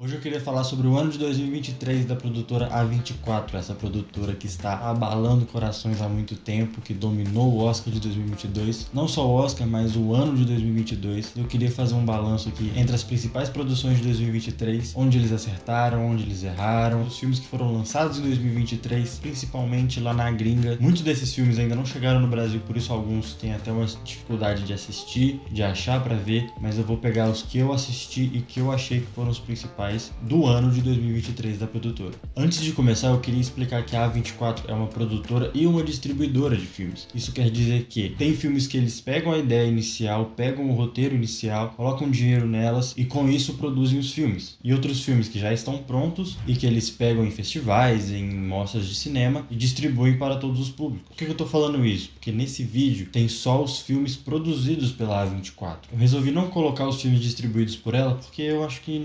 Hoje eu queria falar sobre o ano de 2023 da produtora A24, essa produtora que está abalando corações há muito tempo, que dominou o Oscar de 2022, não só o Oscar, mas o ano de 2022. Eu queria fazer um balanço aqui entre as principais produções de 2023, onde eles acertaram, onde eles erraram, os filmes que foram lançados em 2023, principalmente lá na gringa. Muitos desses filmes ainda não chegaram no Brasil, por isso alguns têm até uma dificuldade de assistir, de achar pra ver, mas eu vou pegar os que eu assisti e que eu achei que foram os principais do ano de 2023 da produtora. Antes de começar, eu queria explicar que a A24 é uma produtora e uma distribuidora de filmes. Isso quer dizer que tem filmes que eles pegam a ideia inicial, pegam o roteiro inicial, colocam dinheiro nelas e com isso produzem os filmes. E outros filmes que já estão prontos e que eles pegam em festivais, em mostras de cinema e distribuem para todos os públicos. Por que eu tô falando isso? Porque nesse vídeo tem só os filmes produzidos pela A24. Eu resolvi não colocar os filmes distribuídos por ela porque eu acho que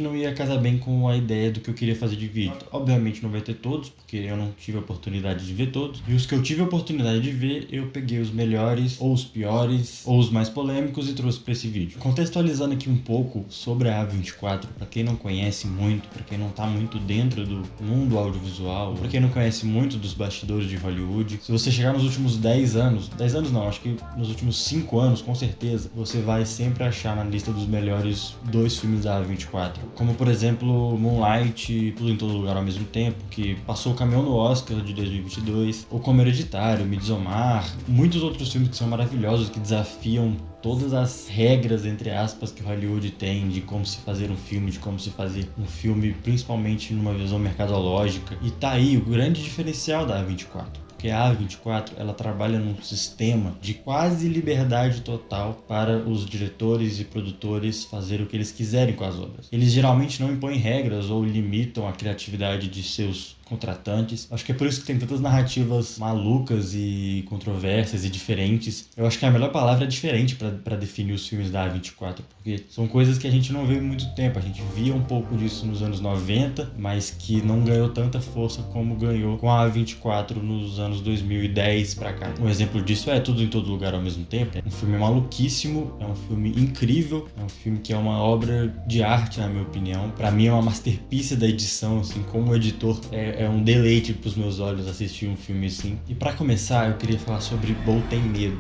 não ia casar bem com a ideia do que eu queria fazer de vídeo. Obviamente não vai ter todos, porque eu não tive a oportunidade de ver todos. E os que eu tive a oportunidade de ver, eu peguei os melhores, ou os piores, ou os mais polêmicos e trouxe para esse vídeo. Contextualizando aqui um pouco sobre a A24, para quem não conhece muito, para quem não tá muito dentro do mundo audiovisual, para quem não conhece muito dos bastidores de Hollywood, se você chegar nos últimos 10 anos não, acho que nos últimos 5 anos, com certeza, você vai sempre achar na lista dos melhores 2 filmes da A24. Como, por exemplo, Moonlight, Tudo em Todo Lugar ao Mesmo Tempo, que passou o caminhão no Oscar de 2022, ou como Hereditário, Midsommar, muitos outros filmes que são maravilhosos, que desafiam todas as regras, entre aspas, que Hollywood tem de como se fazer um filme, de como se fazer um filme, principalmente numa visão mercadológica. E tá aí o grande diferencial da A24. Porque a A24 ela trabalha num sistema de quase liberdade total para os diretores e produtores fazerem o que eles quiserem com as obras. Eles geralmente não impõem regras ou limitam a criatividade de seus contratantes. Acho que é por isso que tem tantas narrativas malucas e controversas e diferentes. Eu acho que a melhor palavra é diferente para definir os filmes da A24, porque são coisas que a gente não vê há muito tempo. A gente via um pouco disso nos anos 90, mas que não ganhou tanta força como ganhou com a A24 nos anos 2010 pra cá. Um exemplo disso é Tudo em Todo Lugar ao Mesmo Tempo. É um filme maluquíssimo, é um filme incrível, é um filme que é uma obra de arte, na minha opinião. Pra mim é uma masterpiece da edição, assim, como editor é um deleite pros meus olhos assistir um filme assim. E pra começar, eu queria falar sobre Bo Tem Medo.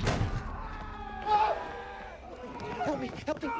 Help me, help me.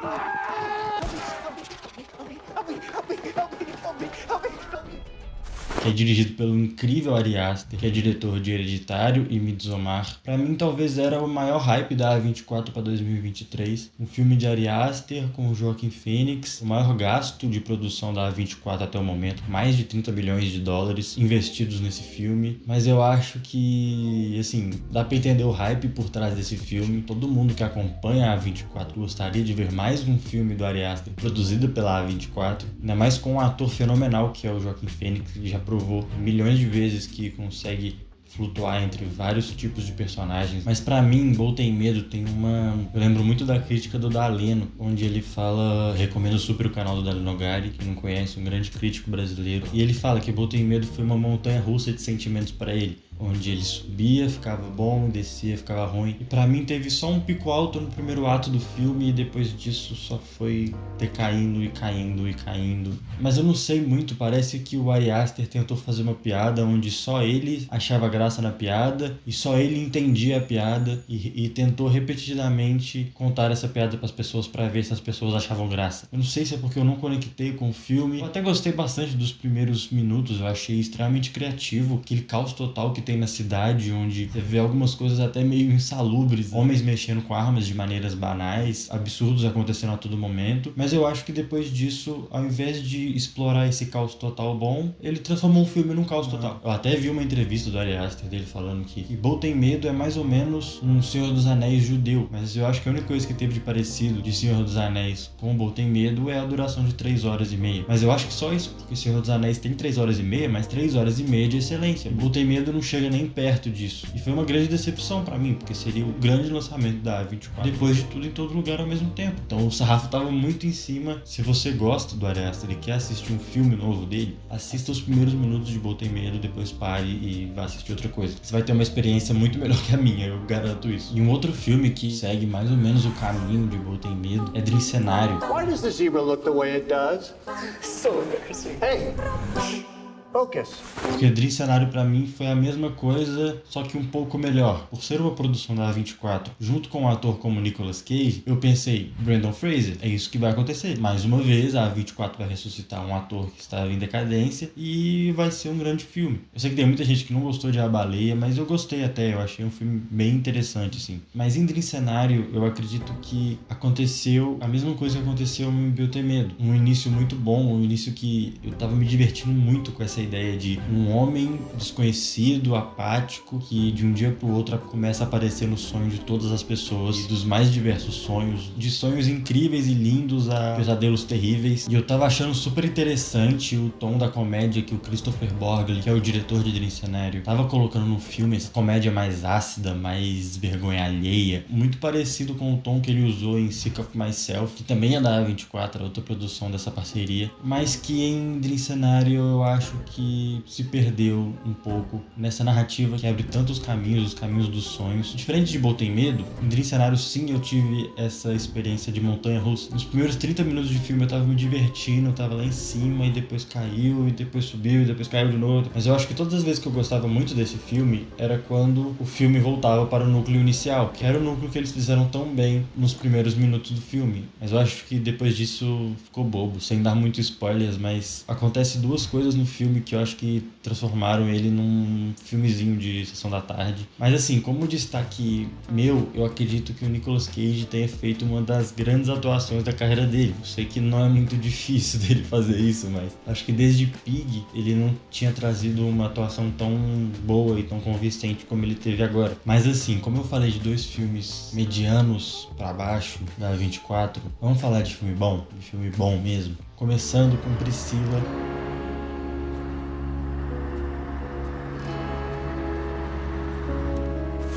Que é dirigido pelo incrível Ari Aster, que é diretor de Hereditário e Midsommar. Pra mim, talvez era o maior hype da A24 para 2023. Um filme de Ari Aster com o Joaquin Phoenix, o maior gasto de produção da A24 até o momento, mais de 30 bilhões de dólares investidos nesse filme. Mas eu acho que, assim, dá pra entender o hype por trás desse filme. Todo mundo que acompanha a A24 gostaria de ver mais um filme do Ari Aster produzido pela A24, ainda mais com um ator fenomenal que é o Joaquin Phoenix, que já provou milhões de vezes que consegue flutuar entre vários tipos de personagens. Mas pra mim, Bo Tem Medo tem uma... Eu lembro muito da crítica do Daleno, onde ele fala... Recomendo super o canal do Daleno Nogari, quem não conhece, um grande crítico brasileiro. E ele fala que Bo Tem Medo foi uma montanha russa de sentimentos pra ele, onde ele subia, ficava bom, descia, ficava ruim. E pra mim teve só um pico alto no primeiro ato do filme e depois disso só foi decaindo e caindo e caindo. Mas eu não sei muito, parece que o Ari Aster tentou fazer uma piada onde só ele achava graça na piada e só ele entendia a piada e tentou repetidamente contar essa piada pras pessoas pra ver se as pessoas achavam graça. Eu não sei se é porque eu não conectei com o filme. Eu até gostei bastante dos primeiros minutos, eu achei extremamente criativo, aquele caos total que tem na cidade, onde você vê algumas coisas até meio insalubres, homens mexendo com armas de maneiras banais, absurdos acontecendo a todo momento. Mas eu acho que depois disso, ao invés de explorar esse caos total bom, ele transformou o filme num caos total. Eu até vi uma entrevista do Ari Aster dele falando que Bo Tem Medo é mais ou menos um Senhor dos Anéis judeu, mas eu acho que a única coisa que teve de parecido de Senhor dos Anéis com Bo Tem Medo é a duração de 3 horas e meia. Mas eu acho que só isso, porque Senhor dos Anéis tem 3 horas e meia, mas 3 horas e meia de excelência. Bo Tem Medo não chega chega nem perto disso. E foi uma grande decepção pra mim, porque seria o grande lançamento da A24. Depois de tudo, em todo lugar ao mesmo tempo. Então o sarrafo tava muito em cima. Se você gosta do Ari Aster e quer assistir um filme novo dele, assista os primeiros minutos de Boa Tem Medo, depois pare e vá assistir outra coisa. Você vai ter uma experiência muito melhor que a minha, eu garanto isso. E um outro filme que segue mais ou menos o caminho de Boa Tem Medo é Drincenário. Why does the zebra look the way it does? So embarrassing. Hey, focus. Porque Drincenário pra mim foi a mesma coisa, só que um pouco melhor. Por ser uma produção da A24, junto com um ator como Nicolas Cage, eu pensei, Brendan Fraser, é isso que vai acontecer. Mais uma vez, a A24 vai ressuscitar um ator que estava em decadência e vai ser um grande filme. Eu sei que tem muita gente que não gostou de A Baleia, mas eu gostei até, eu achei um filme bem interessante, assim. Mas em Drincenário, eu acredito que aconteceu a mesma coisa que aconteceu em Boa Tem Medo. Um início muito bom, um início que eu tava me divertindo muito com essa ideia de um homem desconhecido, apático, que de um dia pro outro começa a aparecer no sonho de todas as pessoas, e dos mais diversos sonhos, de sonhos incríveis e lindos a pesadelos terríveis. E eu tava achando super interessante o tom da comédia que o Christopher Borgli, que é o diretor de Drincenário, tava colocando no filme, essa comédia mais ácida, mais vergonha alheia, muito parecido com o tom que ele usou em Sick of Myself, que também é da A24, outra produção dessa parceria, mas que em Drincenário eu acho que se perdeu um pouco nessa narrativa que abre tantos caminhos, os caminhos dos sonhos. Diferente de Boa Tem Medo, em Drincenário sim eu tive essa experiência de montanha-russa. Nos primeiros 30 minutos de filme eu tava me divertindo, eu tava lá em cima e depois caiu, e depois subiu, e depois caiu de novo. Mas eu acho que todas as vezes que eu gostava muito desse filme era quando o filme voltava para o núcleo inicial, que era o núcleo que eles fizeram tão bem nos primeiros minutos do filme. Mas eu acho que depois disso ficou bobo, sem dar muito spoilers, mas acontece duas coisas no filme que eu acho que transformaram ele num filmezinho de sessão da tarde. Mas assim, como destaque meu, eu acredito que o Nicolas Cage tenha feito uma das grandes atuações da carreira dele. Eu sei que não é muito difícil dele fazer isso, mas acho que desde Pig ele não tinha trazido uma atuação tão boa e tão convincente como ele teve agora. Mas assim, como eu falei de dois filmes medianos pra baixo da 24, vamos falar de filme bom mesmo. Começando com Priscila.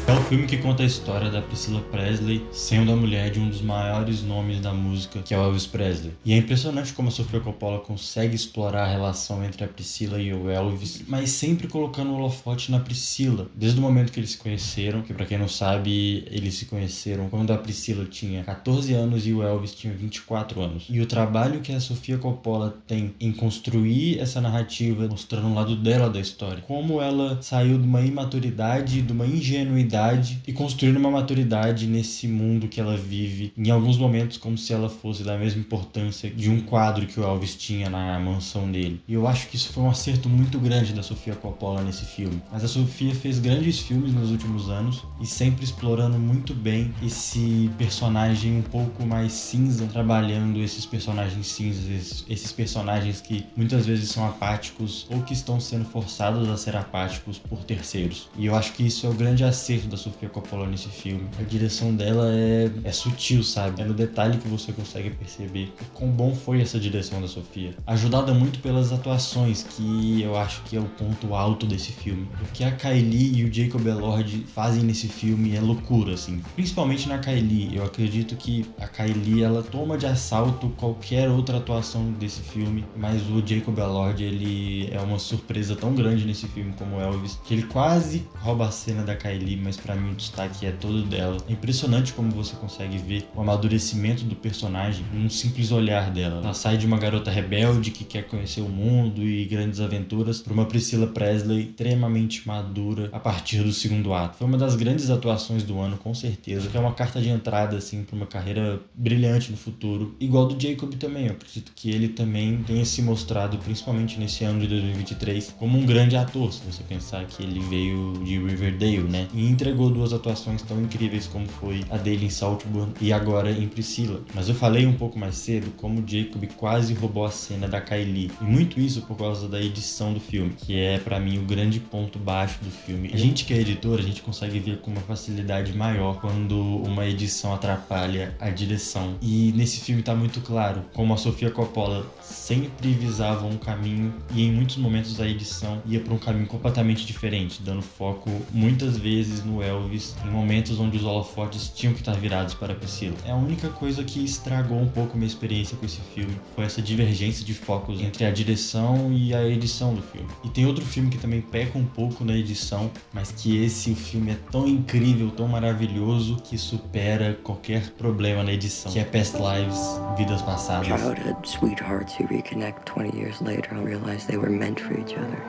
É um filme que conta a história da Priscilla Presley sendo a mulher de um dos maiores nomes da música, que é o Elvis Presley. E é impressionante como a Sofia Coppola consegue explorar a relação entre a Priscilla e o Elvis, mas sempre colocando o holofote na Priscilla. Desde o momento que eles se conheceram, que pra quem não sabe, eles se conheceram quando a Priscilla tinha 14 anos e o Elvis tinha 24 anos. E o trabalho que a Sofia Coppola tem em construir essa narrativa, mostrando o lado dela da história. Como ela saiu de uma imaturidade, de uma ingenuidade e construindo uma maturidade nesse mundo que ela vive, em alguns momentos como se ela fosse da mesma importância de um quadro que o Elvis tinha na mansão dele. E eu acho que isso foi um acerto muito grande da Sofia Coppola nesse filme. Mas a Sofia fez grandes filmes nos últimos anos e sempre explorando muito bem esse personagem um pouco mais cinza, trabalhando esses personagens cinzas, esses personagens que muitas vezes são apáticos ou que estão sendo forçados a ser apáticos por terceiros. E eu acho que isso é o grande acerto da Sofia Coppola nesse filme. A direção dela é sutil, sabe? É no detalhe que você consegue perceber o quão bom foi essa direção da Sofia. Ajudada muito pelas atuações, que eu acho que é o ponto alto desse filme. O que a Kylie e o Jacob Elord fazem nesse filme é loucura, assim. Principalmente na Kylie. Eu acredito que a Kylie, ela toma de assalto qualquer outra atuação desse filme, mas o Jacob Elord, ele é uma surpresa tão grande nesse filme como Elvis, que ele quase rouba a cena da Kylie, mas pra mim o destaque é todo dela. É impressionante como você consegue ver o amadurecimento do personagem num simples olhar dela. Ela sai de uma garota rebelde que quer conhecer o mundo e grandes aventuras pra uma Priscilla Presley extremamente madura a partir do segundo ato. Foi uma das grandes atuações do ano, com certeza, que é uma carta de entrada assim pra uma carreira brilhante no futuro. Igual do Jacob também, eu acredito que ele também tenha se mostrado, principalmente nesse ano de 2023, como um grande ator, se você pensar que ele veio de Riverdale, né? E entregou entregou 2 atuações tão incríveis como foi a dele em Saltburn e agora em Priscilla. Mas eu falei um pouco mais cedo como Jacob quase roubou a cena da Kylie, e muito isso por causa da edição do filme, que é pra mim o grande ponto baixo do filme. A gente que é editor, a gente consegue ver com uma facilidade maior quando uma edição atrapalha a direção. E nesse filme tá muito claro como a Sofia Coppola sempre visava um caminho e em muitos momentos a edição ia para um caminho completamente diferente, dando foco muitas vezes no Elvis em momentos onde os holofotes tinham que estar virados para Priscilla. É a única coisa que estragou um pouco minha experiência com esse filme, foi essa divergência de focos entre a direção e a edição do filme. E tem outro filme que também peca um pouco na edição, mas que o filme é tão incrível, tão maravilhoso, que supera qualquer problema na edição, que é Past Lives, Vidas Passadas. Childhood sweethearts who reconnect 20 years later and realize they were meant for each other.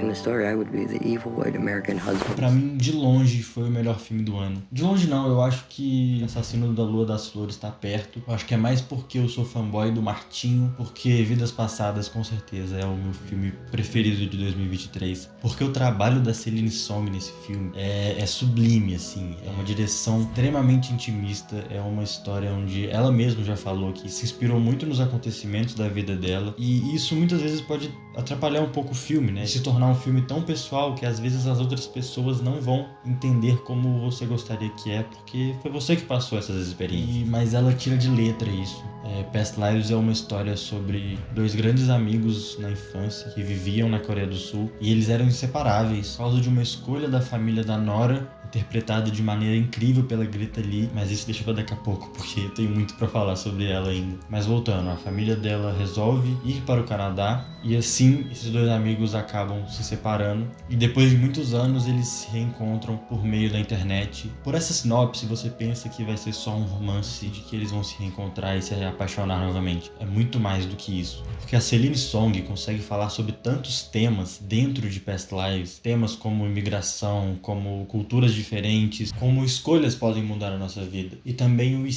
In the story, I would be the evil white American husband. Pra mim, de longe, foi o melhor filme do ano. De longe não, eu acho que Assassino da Lua das Flores tá perto. Eu acho que é mais porque eu sou fanboy do Martinho, porque Vidas Passadas, com certeza, é o meu filme preferido de 2023. Porque o trabalho da Celine Song nesse filme é sublime, assim. É uma direção extremamente intimista, é uma história onde ela mesma já falou que se inspirou muito nos acontecimentos da vida dela. E isso muitas vezes pode atrapalhar um pouco o filme, né? Se tornar um filme tão pessoal que às vezes as outras pessoas não vão entender como você gostaria que é, porque foi você que passou essas experiências. Mas ela tira de letra isso. Past Lives é uma história sobre 2 grandes amigos na infância que viviam na Coreia do Sul e eles eram inseparáveis por causa de uma escolha da família da Nora, interpretada de maneira incrível pela Greta Lee, mas isso deixa pra daqui a pouco, porque eu tenho muito pra falar sobre ela ainda. Mas voltando, a família dela resolve ir para o Canadá e assim esses 2 amigos acabam se separando e depois de muitos anos eles se reencontram por meio da internet. Por essa sinopse você pensa que vai ser só um romance de que eles vão se reencontrar e se apaixonar novamente. É muito mais do que isso, porque a Celine Song consegue falar sobre tantos temas dentro de Past Lives, temas como imigração, como culturas diferentes, como escolhas podem mudar a nossa vida. E também o e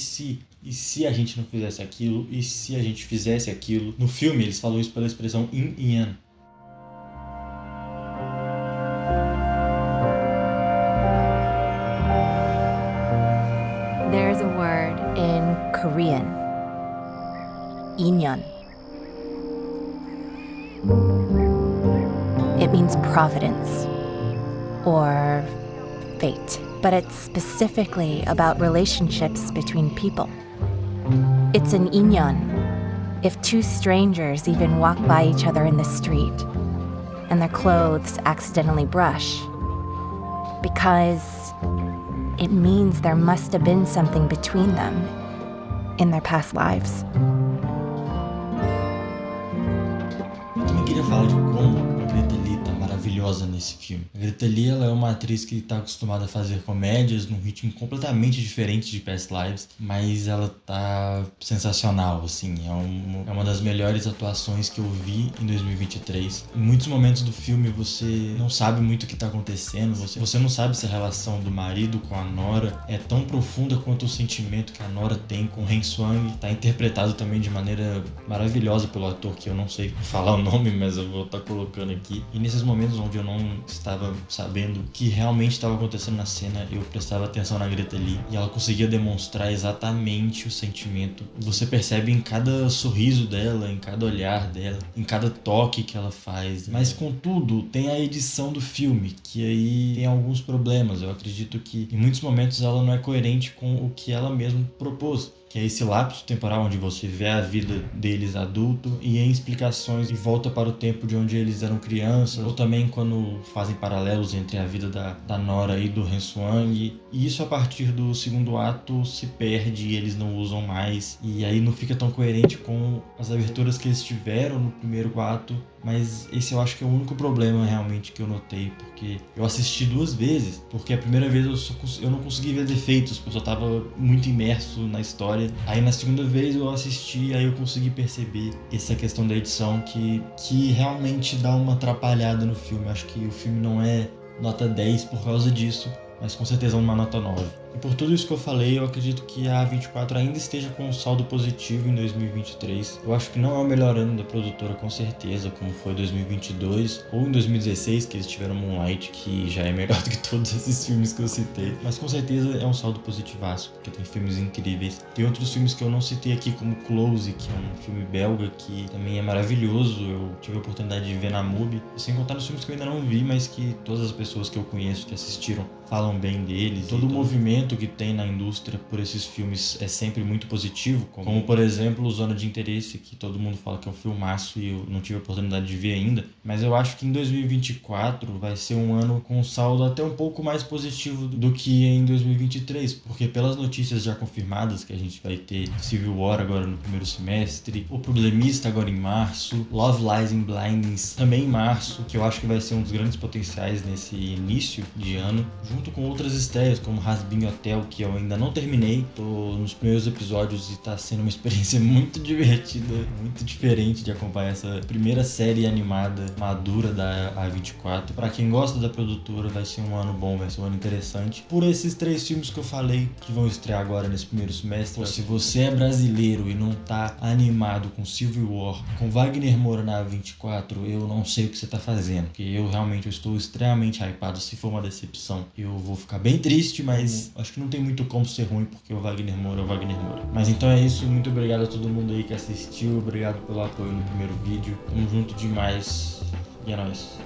se a gente não fizesse aquilo, e se a gente fizesse aquilo. No filme eles falam isso pela expressão in Ian. There's a word in Korean, inyeon. It means providence or fate, but it's specifically about relationships between people. It's an inyeon if 2 strangers even walk by each other in the street and their clothes accidentally brush, because it means there must have been something between them in their past lives. Eu também queria falar de como a Greta Lee tá maravilhosa nesse filme. A Greta Lee, ela é uma atriz que tá acostumada a fazer comédias num ritmo completamente diferente de Past Lives, mas ela tá sensacional, assim. É uma das melhores atuações que eu vi em 2023. Em muitos momentos do filme você não sabe muito o que tá acontecendo, você não sabe se a relação do marido com a Nora é tão profunda quanto o sentimento que a Nora tem com o Han Swang. Tá interpretado também de maneira maravilhosa pelo ator, que eu não sei falar o nome, mas eu vou estar colocando aqui. E nesses momentos onde eu não estava sabendo o que realmente estava acontecendo na cena, eu prestava atenção na Greta Lee e ela conseguia demonstrar exatamente o sentimento. Você percebe em cada sorriso dela, em cada olhar dela, em cada toque que ela faz. Mas contudo, tem a edição do filme, que aí tem alguns problemas. Eu acredito que em muitos momentos ela não é coerente com o que ela mesma propôs, que é esse lapso temporal onde você vê a vida deles adulto e em explicações e volta para o tempo de onde eles eram crianças, ou também quando fazem paralelos entre a vida da Nora e do Han Swang, e isso a partir do segundo ato se perde e eles não usam mais, e aí não fica tão coerente com as aberturas que eles tiveram no primeiro ato. Mas esse eu acho que é o único problema realmente que eu notei, porque eu assisti 2 vezes, porque a primeira vez eu não consegui ver defeitos, porque eu só tava muito imerso na história. Aí na segunda vez eu assisti, aí eu consegui perceber essa questão da edição que realmente dá uma atrapalhada no filme. Acho que o filme não é nota 10 por causa disso, mas com certeza uma nota 9. E por tudo isso que eu falei, eu acredito que a A24 ainda esteja com um saldo positivo em 2023. Eu acho que não é o melhor ano da produtora, com certeza, como foi 2022 ou em 2016, que eles tiveram Moonlight, que já é melhor do que todos esses filmes que eu citei. Mas com certeza é um saldo positivaço, porque tem filmes incríveis. Tem outros filmes que eu não citei aqui, como Close, que é um filme belga que também é maravilhoso. Eu tive a oportunidade de ver na MUBI, sem contar nos filmes que eu ainda não vi, mas que todas as pessoas que eu conheço que assistiram falam bem deles. Todo o movimento que tem na indústria por esses filmes é sempre muito positivo, como por exemplo Zona de Interesse, que todo mundo fala que é um filmaço e eu não tive a oportunidade de ver ainda, mas eu acho que em 2024 vai ser um ano com um saldo até um pouco mais positivo do que em 2023, porque pelas notícias já confirmadas que a gente vai ter Civil War agora no primeiro semestre, O Problemista agora em março, Love Lies and Blindness também em março, que eu acho que vai ser um dos grandes potenciais nesse início de ano, junto com outras estreias como Hazbin Hotel, que eu ainda não terminei, tô nos primeiros episódios e tá sendo uma experiência muito divertida, muito diferente de acompanhar essa primeira série animada madura da A24. Pra quem gosta da produtora, vai ser um ano bom, vai ser um ano interessante. Por esses 3 filmes que eu falei, que vão estrear agora nesse primeiro semestre, se você é brasileiro e não tá animado com Civil War, com Wagner Moura na A24, eu não sei o que você tá fazendo, porque eu realmente estou extremamente hypado. Se for uma decepção, eu vou ficar bem triste, mas acho que não tem muito como ser ruim, porque o Wagner Moura é o Wagner Moura. Mas então é isso, muito obrigado a todo mundo aí que assistiu, obrigado pelo apoio no primeiro vídeo, tamo junto demais e é nóis.